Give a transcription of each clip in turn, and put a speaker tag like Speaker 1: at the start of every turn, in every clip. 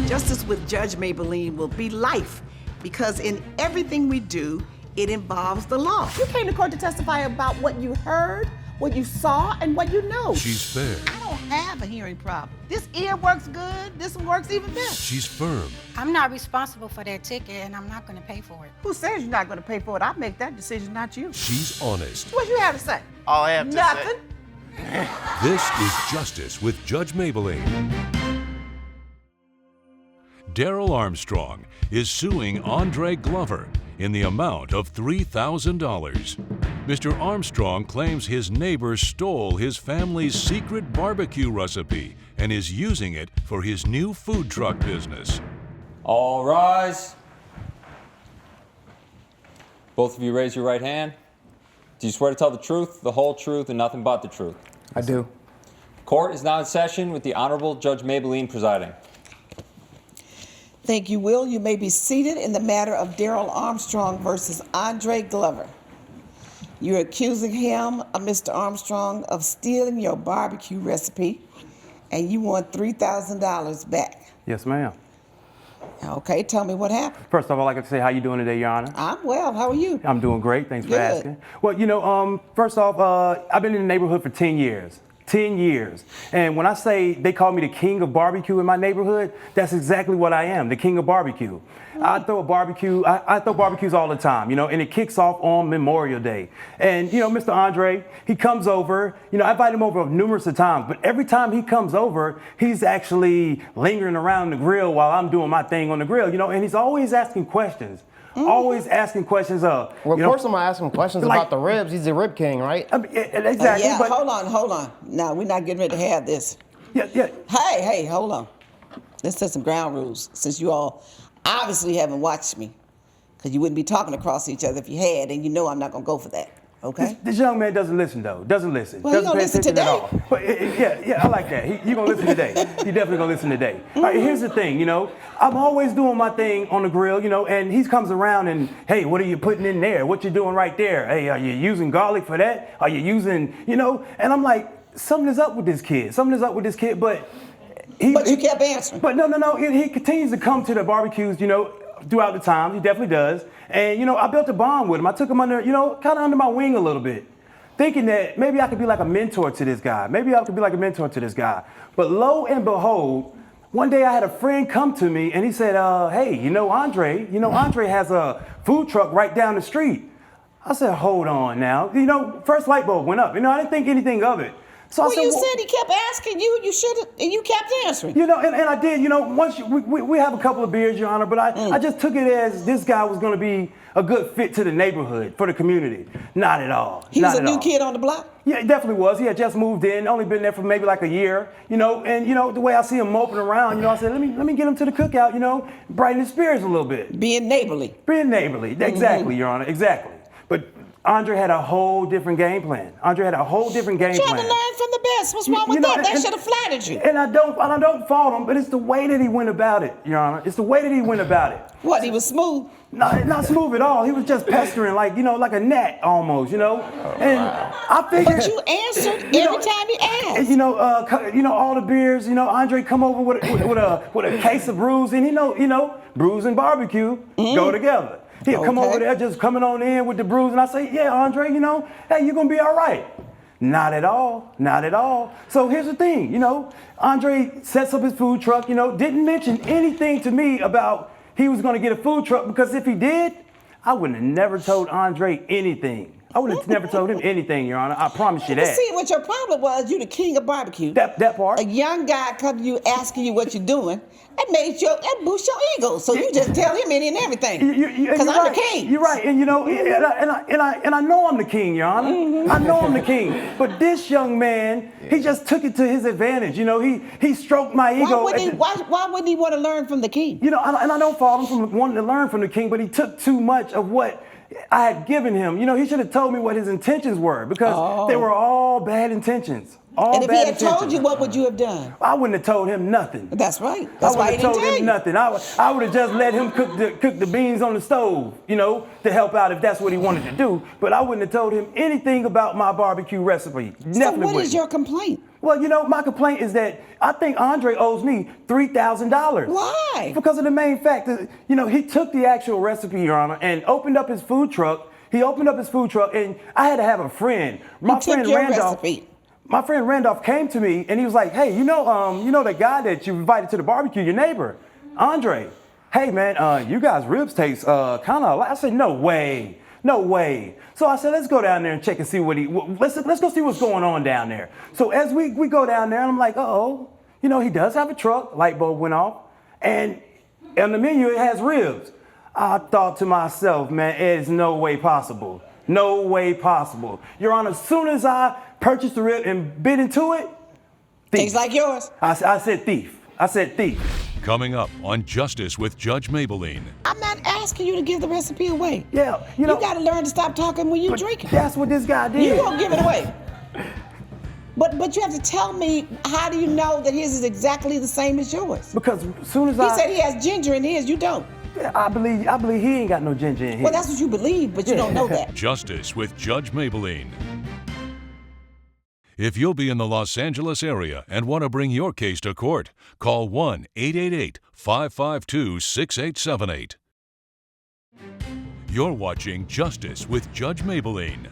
Speaker 1: Justice with Judge Mablean will be life because in everything we do, it involves the law.
Speaker 2: You came to court to testify about what you heard, what you saw, and what you know.
Speaker 3: She's fair.
Speaker 1: I don't have a hearing problem. This ear works good. This one works even better.
Speaker 3: She's firm.
Speaker 4: I'm not responsible for that ticket, and I'm not going to pay for it.
Speaker 1: Who says you're not going to pay for it? I make that decision, not you.
Speaker 3: She's honest.
Speaker 1: What you have to say?
Speaker 5: All I have to
Speaker 1: Nothing.
Speaker 5: say.
Speaker 3: This is Justice with Judge Mablean. Daryl Armstrong is suing Andre Glover in the amount of $3,000. Mr. Armstrong claims his neighbor stole his family's secret barbecue recipe and is using it for his new food truck business.
Speaker 6: All rise. Both of you raise your right hand. Do you swear to tell the truth, the whole truth, and nothing but the truth?
Speaker 7: I do.
Speaker 6: Court is now in session with the Honorable Judge Mablean presiding.
Speaker 8: Thank you, Will. You may be seated in the matter of Daryl Armstrong versus Andre Glover. You're accusing him, Mr. Armstrong, of stealing your barbecue recipe, and you want $3,000 back.
Speaker 7: Yes, ma'am.
Speaker 8: Okay, tell me what happened.
Speaker 7: First of all, I'd like to say how you doing today, Your Honor?
Speaker 8: I'm well. How are you?
Speaker 7: I'm doing great. Thanks for
Speaker 8: Good.
Speaker 7: asking. Well, you know, first off, I've been in the neighborhood for 10 years. 10 years. And when I say they call me the king of barbecue in my neighborhood, that's exactly what I am, the king of barbecue. I throw a barbecue, I throw barbecues all the time, you know, and it kicks off on Memorial Day. And, you know, Mr. Andre, he comes over, you know, I invite him over numerous of times, but every time he comes over, he's actually lingering around the grill while I'm doing my thing on the grill, you know, and he's always asking questions. Always asking questions of.
Speaker 9: Well, of course, I'm gonna ask him questions about the ribs. He's the rib king, right?
Speaker 7: I mean, exactly.
Speaker 8: Yeah,
Speaker 7: but,
Speaker 8: hold on. No, we're not getting ready to have this.
Speaker 7: Yeah.
Speaker 8: Hey, hold on. Let's set some ground rules, since you all obviously haven't watched me, because you wouldn't be talking across each other if you had, and you know I'm not gonna go for that. Okay.
Speaker 7: This young man doesn't listen, though. Doesn't listen.
Speaker 8: Well,
Speaker 7: doesn't
Speaker 8: he gonna listen today.
Speaker 7: At all. But, yeah, I like that. He gonna listen today. He definitely gonna listen today. All right, here's the thing, you know. I'm always doing my thing on the grill, you know, and he comes around and, hey, what are you putting in there? What you doing right there? Hey, are you using garlic for that? Are you using, you know? And I'm like, something is up with this kid. But
Speaker 8: you kept answering.
Speaker 7: But no. He continues to come to the barbecues, you know, throughout the time. He definitely does. And, you know, I built a bond with him. I took him under, you know, kind of under my wing a little bit, thinking that maybe I could be like a mentor to this guy. But lo and behold, one day I had a friend come to me and he said, hey, Andre has a food truck right down the street. I said, hold on now. You know, first light bulb went up. You know, I didn't think anything of it. So
Speaker 8: well,
Speaker 7: I said,
Speaker 8: you said he kept asking you, you should have, and you kept answering.
Speaker 7: You know, and I did, you know, once we have a couple of beers, Your Honor, but I just took it as this guy was going to be a good fit to the neighborhood, for the community. Not at all.
Speaker 8: He was a new kid on the block?
Speaker 7: Yeah, he definitely was. He had just moved in, only been there for maybe like a year, you know, and, you know, the way I see him moping around, you know, I said, let me get him to the cookout, you know, brighten his spirits a little bit.
Speaker 8: Being neighborly.
Speaker 7: Exactly, Your Honor, exactly. But Andre had a whole different game plan.
Speaker 8: Trying to learn from the best. What's wrong with that? They should have flattered you.
Speaker 7: And I don't fault him, but it's the way that he went about it, Your Honor. It's the way that he went about it.
Speaker 8: What, he was smooth?
Speaker 7: No, not smooth at all. He was just pestering, like, you know, like a gnat almost, you know. And I figured.
Speaker 8: But you answered every time he asked.
Speaker 7: And, you know, all the beers. You know, Andre come over with a case of brews, and you know, brews and barbecue go together. He'll come over there just coming on in with the brews, and I say, yeah, Andre, you know, hey, you're gonna be all right. Not at all. So here's the thing, you know, Andre sets up his food truck, you know, didn't mention anything to me about he was gonna get a food truck, because if he did, I wouldn't have never told Andre anything. I would have never told him anything, Your Honor. I promise you that.
Speaker 8: See, what your problem was, you the king of barbecue.
Speaker 7: That part.
Speaker 8: A young guy come to you asking you what you're doing, that boosts your ego. So you just tell him any and everything. Because I'm the king.
Speaker 7: You're right, and you know, and I know I'm the king, Your Honor. I know I'm the king. But this young man, he just took it to his advantage. You know, he stroked my ego.
Speaker 8: Why wouldn't he want to learn from the king?
Speaker 7: You know, and I don't fault him for wanting to learn from the king, but he took too much of what I had given him. You know, he should have told me what his intentions were, because they were all bad intentions.
Speaker 8: And if he had told you, what would you have done?
Speaker 7: I wouldn't have told him nothing.
Speaker 8: That's right. That's why he didn't tell you.
Speaker 7: I wouldn't have told him nothing. I would have just let him cook the beans on the stove, you know, to help out if that's what he wanted to do. But I wouldn't have told him anything about my barbecue recipe.
Speaker 8: So what is your complaint?
Speaker 7: Well, you know, my complaint is that I think Andre owes me $3,000.
Speaker 8: Why? Why?
Speaker 7: Because of the main fact that, he took the actual recipe, Your Honor, and opened up his food truck. He opened up his food truck, and I had to have a friend.
Speaker 8: He took your recipe.
Speaker 7: My friend Randolph came to me, and he was like, hey, the guy that you invited to the barbecue, your neighbor, Andre. Hey, man, you guys' ribs taste kind of. I said, no way. No way. So I said, let's go down there and check and see let's go see what's going on down there. So as we go down there, and I'm like, he does have a truck. Light bulb went off. And on the menu, it has ribs. I thought to myself, man, it is no way possible. No way possible. Your Honor, as soon as I purchased the rib and bit into it, thief.
Speaker 8: Things like yours.
Speaker 7: I said thief. I said thief.
Speaker 3: Coming up on Justice with Judge Mablean.
Speaker 8: I'm not asking you to give the recipe away.
Speaker 7: Yeah,
Speaker 8: you got to learn to stop talking when you drink it.
Speaker 7: That's what this guy did.
Speaker 8: You won't give it away. But you have to tell me, how do you know that his is exactly the same as yours?
Speaker 7: Because as soon as
Speaker 8: he said he has ginger in his, you don't.
Speaker 7: I believe he ain't got no ginger in his.
Speaker 8: Well, that's what you believe, but you don't know that.
Speaker 3: Justice with Judge Mablean. If you'll be in the Los Angeles area and want to bring your case to court, call 1-888-552-6878. You're watching Justice with Judge Mablean.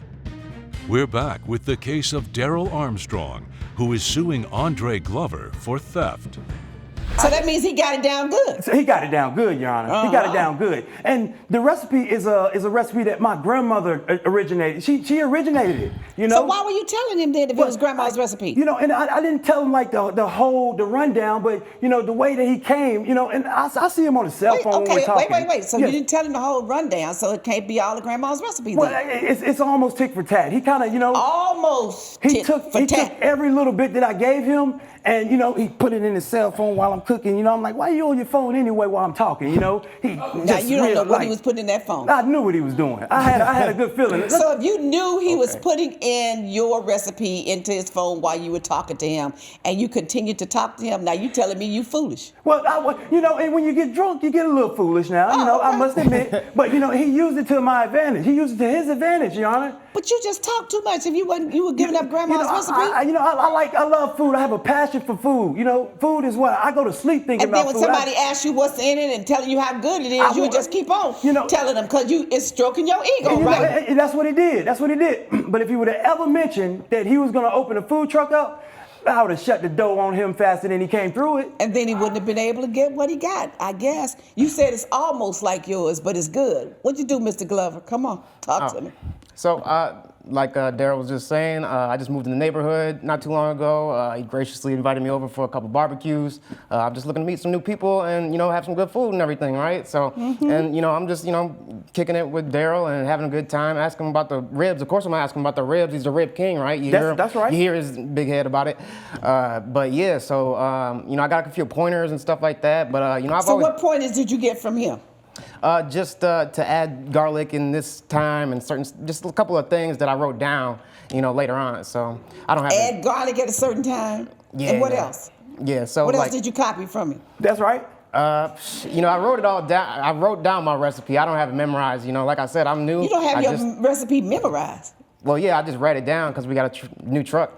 Speaker 3: We're back with the case of Daryl Armstrong, who is suing Andre Glover for theft.
Speaker 8: So that means he got it down good.
Speaker 7: So he got it down good, Your Honor. He got it down good. And the recipe is a recipe that my grandmother originated. She originated it,
Speaker 8: So why were you telling him then if it was grandma's recipe?
Speaker 7: And I didn't tell him like the rundown, but the way that he came, and I see him on the cell phone when we're talking.
Speaker 8: Wait. So you didn't tell him the whole rundown, so it can't be all of grandma's recipe then.
Speaker 7: Well, it's almost tick for tat. He kind of,
Speaker 8: almost
Speaker 7: he took every little bit that I gave him, and he put it in his cell phone while I'm cooking. I'm like, why are you on your phone anyway while I'm talking?
Speaker 8: Now you don't know what he was putting in that phone.
Speaker 7: I knew what he was doing. I had a good feeling.
Speaker 8: So if you knew he was putting in your recipe into his phone while you were talking to him, and you continued to talk to him, now you telling me you foolish.
Speaker 7: Well, and when you get drunk, you get a little foolish now. I must admit. But he used it to my advantage. He used it to his advantage, Your Honor.
Speaker 8: But you just talk too much. If you were giving up grandma's recipe.
Speaker 7: I love food. I have a passion for food. Food is what I go to sleep thinking about.
Speaker 8: And then when somebody asks you what's in it and telling you how good it is, you just keep on telling them because it's stroking your ego, right?
Speaker 7: And that's what he did. But if he would have ever mentioned that he was going to open a food truck up, I would have shut the door on him faster than he came through it.
Speaker 8: And then he wouldn't have been able to get what he got, I guess. You said it's almost like yours, but it's good. What'd you do, Mr. Glover? Come on, talk to me.
Speaker 9: So, like Daryl was just saying, I just moved in the neighborhood not too long ago. He graciously invited me over for a couple barbecues. I'm just looking to meet some new people and, have some good food and everything, right? So, and, I'm just, kicking it with Daryl and having a good time, asking him about the ribs. Of course, I'm asking him about the ribs. He's the rib king, right?
Speaker 7: That's right.
Speaker 9: You hear his big head about it. But yeah, so, I got a few pointers and stuff like that. But,
Speaker 8: what pointers did you get from him?
Speaker 9: Just to add garlic in this time and just a couple of things that I wrote down, later on. So I don't have
Speaker 8: add garlic at a certain time.
Speaker 9: Yeah.
Speaker 8: And what else?
Speaker 9: Yeah. So
Speaker 8: what else did you copy from him?
Speaker 7: That's right.
Speaker 9: I wrote it all down. I wrote down my recipe. I don't have it memorized. Like I said, I'm new.
Speaker 8: You don't have your recipe memorized.
Speaker 9: Well, yeah, I just wrote it down because we got a new truck.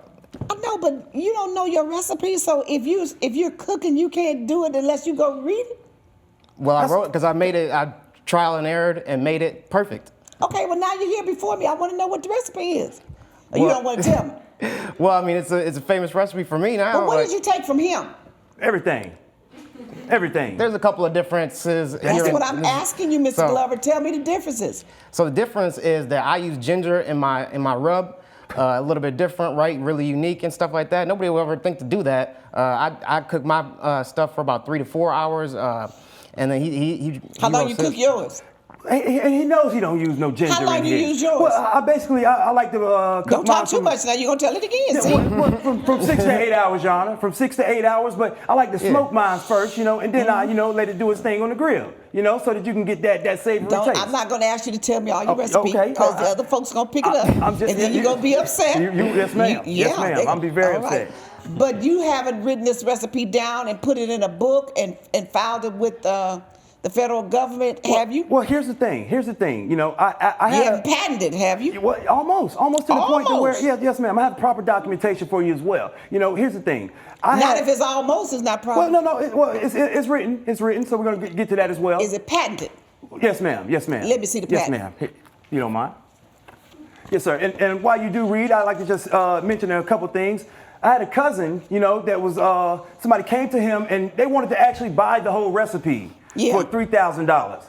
Speaker 8: I know, but you don't know your recipe. So if you're cooking, you can't do it unless you go read it.
Speaker 9: Well, I wrote it because I made it. I trial and errored and made it perfect.
Speaker 8: Okay, well now you're here before me. I want to know what the recipe is. You don't want to tell me.
Speaker 9: Well, I mean, it's a famous recipe for me now.
Speaker 8: But what did you take from him?
Speaker 7: Everything.
Speaker 9: There's a couple of differences.
Speaker 8: That's what I'm asking you, Mr. Glover. Tell me the differences.
Speaker 9: So the difference is that I use ginger in my rub. A little bit different, right? Really unique and stuff like that. Nobody will ever think to do that. I cook my stuff for about 3 to 4 hours. And then he
Speaker 8: How long you cook yours?
Speaker 7: And he knows he don't use no ginger.
Speaker 8: How long you use yours?
Speaker 7: Well, I like to cook.
Speaker 8: Don't talk too much now. You're going to tell it again, see?
Speaker 7: From 6 to 8 hours, Your Honor. From 6 to 8 hours. But I like to smoke mine first, and then I, let it do its thing on the grill, so that you can get that savory taste.
Speaker 8: I'm not going to ask you to tell me all your recipe because the other folks going to pick it up. And then you're going to be upset.
Speaker 7: Yes, ma'am. Yes, ma'am. I'm going to be very upset.
Speaker 8: But you haven't written this recipe down and put it in a book and filed it with the federal government, have you?
Speaker 7: Well, here's the thing. You know, I
Speaker 8: You
Speaker 7: had
Speaker 8: haven't patented, have you?
Speaker 7: well, almost to the point to where,
Speaker 8: Almost.
Speaker 7: yes, ma'am. I have proper documentation for you as well. You know, here's the thing.
Speaker 8: Not if it's almost, it's not proper.
Speaker 7: Well, no. It's written. It's written. So we're gonna get to that as well.
Speaker 8: Is it patented?
Speaker 7: Yes, ma'am. Yes, ma'am.
Speaker 8: Let me see the
Speaker 7: Yes,
Speaker 8: patent.
Speaker 7: ma'am. Here, you don't mind? Yes, sir. And while you do read, I'd like to just mention a couple things. I had a cousin, you know, that was somebody came to him and they wanted to actually buy the whole recipe for $3,000.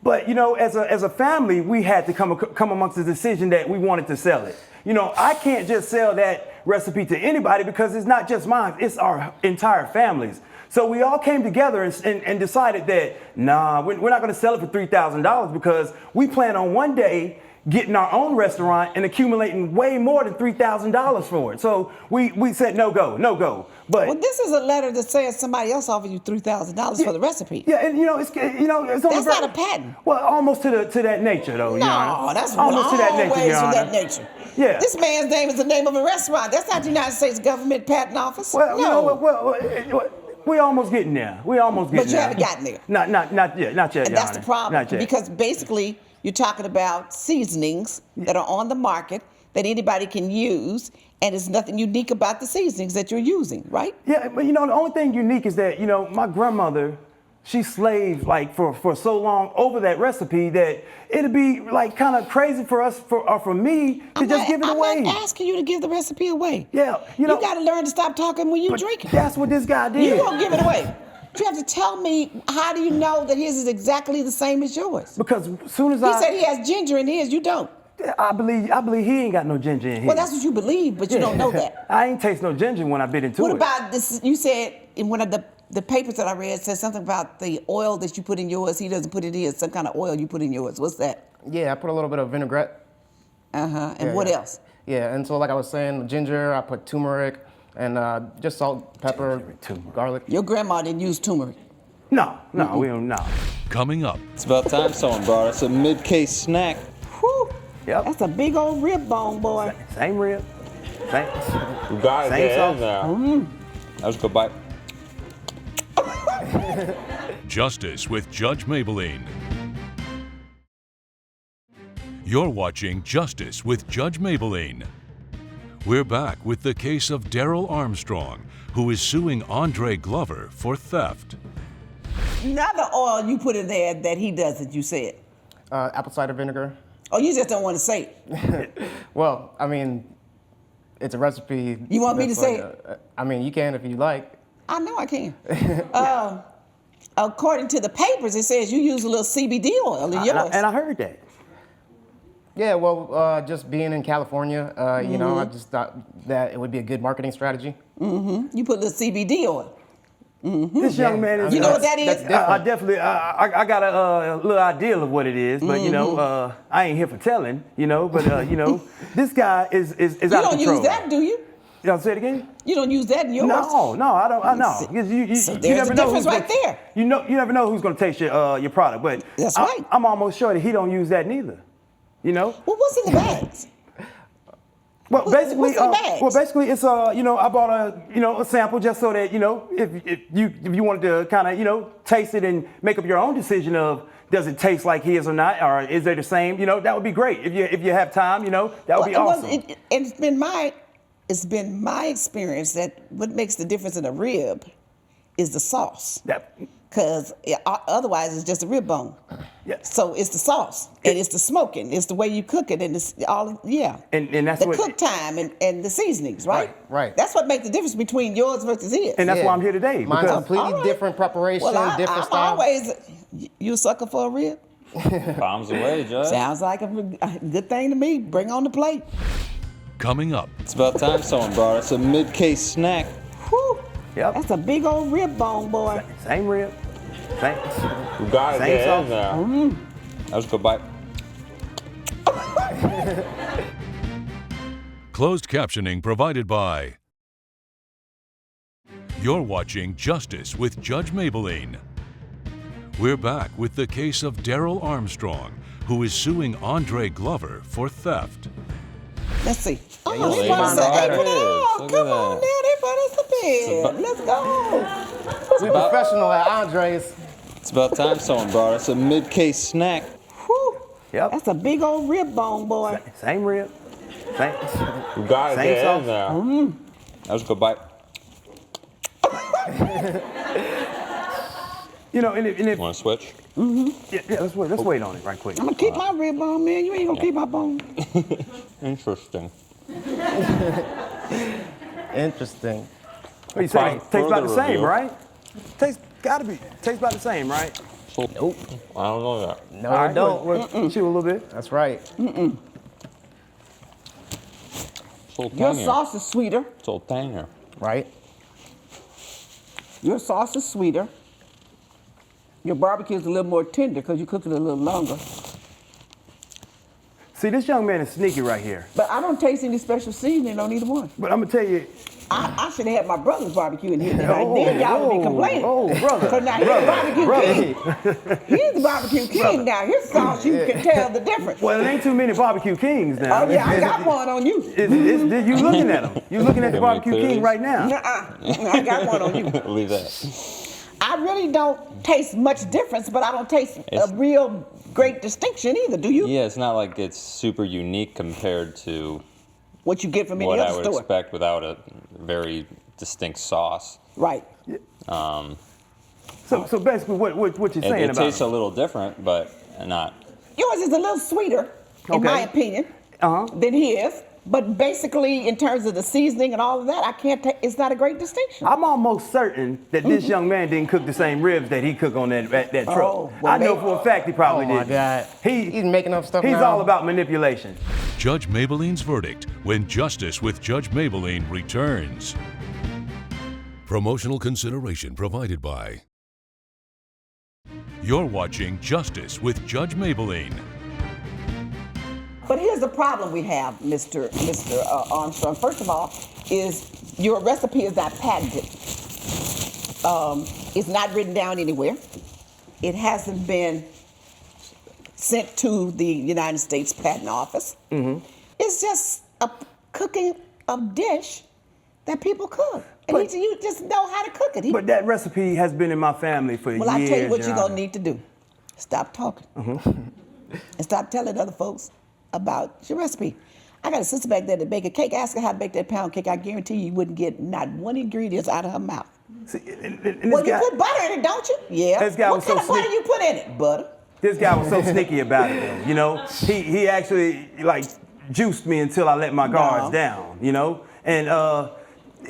Speaker 7: But you know, as a family, we had to come amongst the decision that we wanted to sell it. You know, I can't just sell that recipe to anybody because it's not just mine; it's our entire family's. So we all came together and decided that, nah, we're not going to sell it for $3,000 because we plan on one day getting our own restaurant and accumulating way more than $3,000 for it. So we said no go. But
Speaker 8: Well, this is a letter that says somebody else offered you $3,000 for the recipe.
Speaker 7: yeah, and it's
Speaker 8: That's not a patent.
Speaker 7: Well, almost to that nature though. Your Honor.
Speaker 8: No, that's
Speaker 7: almost to that nature,
Speaker 8: always
Speaker 7: Your
Speaker 8: from
Speaker 7: Honor.
Speaker 8: that nature.
Speaker 7: Yeah.
Speaker 8: This man's name is the name of a restaurant. That's not the United States Government Patent Office.
Speaker 7: Well,
Speaker 8: no.
Speaker 7: well, we almost getting there.
Speaker 8: But you haven't gotten there.
Speaker 7: Not yet. Not yet.
Speaker 8: And
Speaker 7: Your
Speaker 8: that's the
Speaker 7: Honor.
Speaker 8: problem.
Speaker 7: Not yet.
Speaker 8: Because basically, you're talking about seasonings that are on the market that anybody can use, and there's nothing unique about the seasonings that you're using, right?
Speaker 7: Yeah, but you know, the only thing unique is that, you know, my grandmother, she slaved like for so long over that recipe that it'd be like kind of crazy for us for me to just give it away.
Speaker 8: I'm not asking you to give the recipe away.
Speaker 7: Yeah, you know.
Speaker 8: You got to learn to stop talking when you
Speaker 7: But
Speaker 8: drink it.
Speaker 7: that's what this guy did.
Speaker 8: You won't give it away. You have to tell me, how do you know that his is exactly the same as yours?
Speaker 7: Because as soon as
Speaker 8: He said he has ginger in his, you don't.
Speaker 7: I believe he ain't got no ginger in here.
Speaker 8: Well, that's what you believe, but you don't know that.
Speaker 7: I ain't taste no ginger when I bit into
Speaker 8: What
Speaker 7: it.
Speaker 8: about this? You said in one of the papers that I read said something about the oil that you put in yours. He doesn't put it in. Some kind of oil you put in yours. What's that?
Speaker 9: Yeah, I put a little bit of vinaigrette.
Speaker 8: And
Speaker 9: Yeah,
Speaker 8: what
Speaker 9: yeah.
Speaker 8: else?
Speaker 9: Yeah, and so like I was saying, ginger, I put turmeric, and just salt, pepper,
Speaker 7: Turmeric.
Speaker 9: garlic.
Speaker 8: Your grandma didn't use turmeric.
Speaker 7: No, we don't know.
Speaker 3: Coming up,
Speaker 6: It's about time someone brought us a mid-case snack.
Speaker 8: Whew.
Speaker 7: Yep.
Speaker 8: That's a big old rib bone, boy.
Speaker 7: Same rib. Same.
Speaker 6: You got
Speaker 7: Same
Speaker 6: it
Speaker 7: sauce.
Speaker 6: now. That was a good bite.
Speaker 3: Justice with Judge Mablean. You're watching Justice with Judge Mablean. We're back with the case of Daryl Armstrong, who is suing Andre Glover for theft.
Speaker 8: Another oil you put in there that he doesn't, you said.
Speaker 9: Apple cider vinegar.
Speaker 8: Oh, you just don't want to say it.
Speaker 9: Well, I mean, it's a recipe.
Speaker 8: You want me
Speaker 9: that's
Speaker 8: to say
Speaker 9: like I mean, you can if you like.
Speaker 8: I know I can. According to the papers, it says you use a little CBD oil in yours.
Speaker 7: And I heard that.
Speaker 9: Yeah, well, just being in California, you know, I just thought that it would be a good marketing strategy.
Speaker 8: You put a little CBD oil.
Speaker 7: This young man is.
Speaker 8: You know what that is?
Speaker 7: I definitely. I got a little idea of what it is, but you know, I ain't here for telling. You know, but you know, this guy is
Speaker 8: You
Speaker 7: out of
Speaker 8: don't
Speaker 7: control.
Speaker 8: use that, do you?
Speaker 7: Y'all say it again?
Speaker 8: You don't use that in yours?
Speaker 7: No, I don't. I know.
Speaker 8: So
Speaker 7: You
Speaker 8: there's
Speaker 7: never
Speaker 8: a
Speaker 7: know
Speaker 8: difference
Speaker 7: who's
Speaker 8: right
Speaker 7: gonna-
Speaker 8: there.
Speaker 7: You never know who's going to taste your product, but
Speaker 8: That's right.
Speaker 7: I'm almost sure that he don't use that neither. You know.
Speaker 8: Well, what's in the bags?
Speaker 7: Well, basically,
Speaker 8: what's in the bags?
Speaker 7: it's you know, I bought a sample just so that, you know, if you wanted to kind of, you know, taste it and make up your own decision of does it taste like his or not, or is they the same? You know, that would be great if you have time. You know, that would be awesome.
Speaker 8: And it's been my experience that what makes the difference in a rib is the sauce. Because otherwise it's just a rib bone.
Speaker 7: Yeah.
Speaker 8: So it's the sauce and it's the smoking, it's the way you cook it, and it's all
Speaker 7: And that's
Speaker 8: the
Speaker 7: what
Speaker 8: cook time and the seasonings, right?
Speaker 9: Right.
Speaker 8: That's what makes the difference between yours versus his.
Speaker 7: and that's
Speaker 9: Yeah.
Speaker 7: why I'm here today.
Speaker 9: Mine's
Speaker 7: because-
Speaker 9: completely
Speaker 8: All right.
Speaker 9: different preparation,
Speaker 8: well,
Speaker 9: different
Speaker 8: I'm
Speaker 9: style.
Speaker 8: always you a sucker for a rib.
Speaker 6: Bombs away, Judge.
Speaker 8: Sounds like a good thing to me. Bring on the plate.
Speaker 3: Coming up,
Speaker 6: It's about time someone brought us a mid-case snack.
Speaker 8: Whew.
Speaker 7: Yep.
Speaker 8: That's a big old rib bone, boy.
Speaker 7: Same rib. Same.
Speaker 6: You got
Speaker 7: Same
Speaker 6: it
Speaker 7: sauce.
Speaker 6: now. That was a good bite.
Speaker 3: closed captioning provided by. You're watching Justice with Judge Mablean. We're back with the case of Daryl Armstrong, who is suing Andre Glover for theft.
Speaker 8: Let's see. Oh,
Speaker 6: you
Speaker 8: they
Speaker 6: see
Speaker 8: brought us
Speaker 6: mine
Speaker 8: an
Speaker 6: right
Speaker 8: apron.
Speaker 6: here.
Speaker 8: Oh,
Speaker 6: Look
Speaker 8: come
Speaker 6: at
Speaker 8: on
Speaker 6: that.
Speaker 8: now. They brought us a bed. Let's go.
Speaker 9: We're professional at Andre's.
Speaker 6: It's about time someone brought us a mid-case snack.
Speaker 2: Whew.
Speaker 7: Yep.
Speaker 2: That's a big old rib bone, boy.
Speaker 7: Same rib. Same.
Speaker 6: You got it
Speaker 7: Same
Speaker 6: in
Speaker 7: sauce.
Speaker 6: there. That was a good bite.
Speaker 7: You know, and if
Speaker 6: Want to switch?
Speaker 7: yeah, let's wait on it right quick.
Speaker 2: I'm gonna keep my rib bone, man. You ain't gonna keep my bone.
Speaker 6: Interesting.
Speaker 9: Interesting.
Speaker 7: What you saying?
Speaker 6: Fine.
Speaker 7: Tastes about the
Speaker 6: Further
Speaker 7: same,
Speaker 6: review.
Speaker 7: right? Tastes about the same, right?
Speaker 6: Nope. I don't know that.
Speaker 9: No,
Speaker 7: All
Speaker 9: I
Speaker 7: right,
Speaker 9: don't.
Speaker 7: we'll chew a little bit.
Speaker 9: That's right.
Speaker 6: It's a little
Speaker 2: Your
Speaker 6: tangier.
Speaker 2: sauce is sweeter.
Speaker 6: It's a little tangier.
Speaker 9: Right?
Speaker 2: Your sauce is sweeter. Your barbecue is a little more tender because you cook it a little longer.
Speaker 7: See, this young man is sneaky right here.
Speaker 2: But I don't taste any special seasoning on either one.
Speaker 7: But I'm gonna tell you.
Speaker 2: I should have had my brother's barbecue in here tonight. Then y'all would be complaining.
Speaker 7: Oh, brother.
Speaker 2: Because now he's the barbecue king. He's the barbecue king now. His sauce, you can tell the difference.
Speaker 7: Well, it ain't too many barbecue kings now.
Speaker 2: Oh, yeah, I got one on you.
Speaker 7: You looking at him. You looking at the
Speaker 6: Give me
Speaker 7: barbecue
Speaker 6: clearly.
Speaker 7: king right now.
Speaker 2: Nuh-uh. I got one on you.
Speaker 6: Leave that.
Speaker 2: I really don't taste much difference, but I don't taste
Speaker 6: It's-
Speaker 2: a real great distinction either, do you?
Speaker 6: Yeah, it's not like it's super unique compared to
Speaker 2: What you get from any
Speaker 6: what I
Speaker 2: other
Speaker 6: would
Speaker 2: store.
Speaker 6: expect without a very distinct sauce.
Speaker 2: Right.
Speaker 7: So basically, what you're saying
Speaker 6: It
Speaker 7: about
Speaker 6: tastes
Speaker 7: him?
Speaker 6: a little different, but not.
Speaker 2: Yours is a little sweeter, in
Speaker 7: Okay.
Speaker 2: my opinion, than his. But basically, in terms of the seasoning and all of that, I can't. It's not a great distinction.
Speaker 7: I'm almost certain that this young man didn't cook the same ribs that he cooked on that truck.
Speaker 2: Oh, well,
Speaker 7: I know
Speaker 2: maybe-
Speaker 7: for a fact he probably
Speaker 9: Oh
Speaker 7: did.
Speaker 9: my God. He's making up stuff
Speaker 7: He's
Speaker 9: now.
Speaker 7: all about manipulation.
Speaker 3: Judge Mablean's verdict when Justice with Judge Mablean returns. Promotional consideration provided by. You're watching Justice with Judge Mablean.
Speaker 2: But here's the problem we have, Mr. Armstrong. First of all, is your recipe is not patented. It's not written down anywhere. It hasn't been sent to the United States Patent Office. It's just a cooking a dish that people cook. And you just know how to cook it.
Speaker 7: But that recipe has been in my family for years.
Speaker 2: Well, I tell you what
Speaker 7: Your
Speaker 2: you're going
Speaker 7: Honor.
Speaker 2: to need to do. Stop talking. And stop telling other folks about your recipe. I got a sister back there that bake a cake. Ask her how to bake that pound cake. I guarantee you wouldn't get not one ingredient out of her mouth.
Speaker 7: See, and this
Speaker 2: Well, you
Speaker 7: guy-
Speaker 2: put butter in it, don't you? Yeah.
Speaker 7: This guy
Speaker 2: what
Speaker 7: was
Speaker 2: kind
Speaker 7: so
Speaker 2: of butter
Speaker 7: sneaky.
Speaker 2: you put in it? Butter.
Speaker 7: This guy was so sneaky about it, though. You know, he actually like juiced me until I let my guards down. You know, and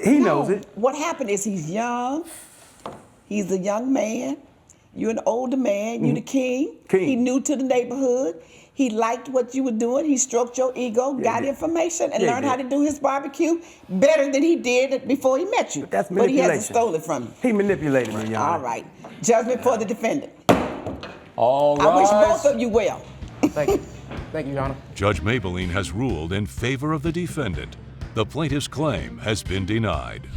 Speaker 7: he knows it.
Speaker 2: What happened is he's young. He's a young man. You're an older man. You're the king.
Speaker 7: King.
Speaker 2: He new to the neighborhood. He liked what you were doing. He stroked your ego, got
Speaker 7: he did.
Speaker 2: information, and
Speaker 7: Yeah, he
Speaker 2: learned how
Speaker 7: did.
Speaker 2: to do his barbecue better than he did before he met you.
Speaker 7: That's
Speaker 2: But he
Speaker 7: manipulation.
Speaker 2: hasn't stolen it from you.
Speaker 7: He manipulated me, Your Honor.
Speaker 2: All right. Judgment for the defendant.
Speaker 6: All
Speaker 2: I wish
Speaker 6: rise.
Speaker 2: both of you well.
Speaker 9: Thank you. Thank you, Your Honor.
Speaker 3: Judge Mablean has ruled in favor of the defendant. The plaintiff's claim has been denied.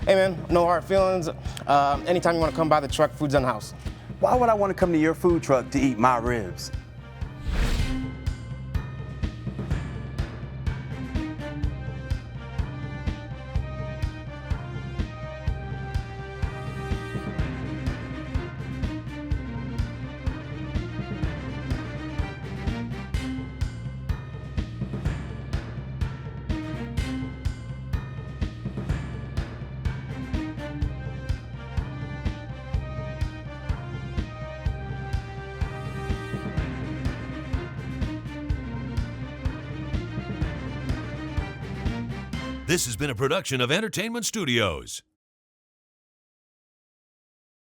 Speaker 9: Hey, man, no hard feelings. Anytime you want to come by the truck, food's in the house.
Speaker 7: Why would I want to come to your food truck to eat my ribs?
Speaker 3: This has been a production of Entertainment Studios.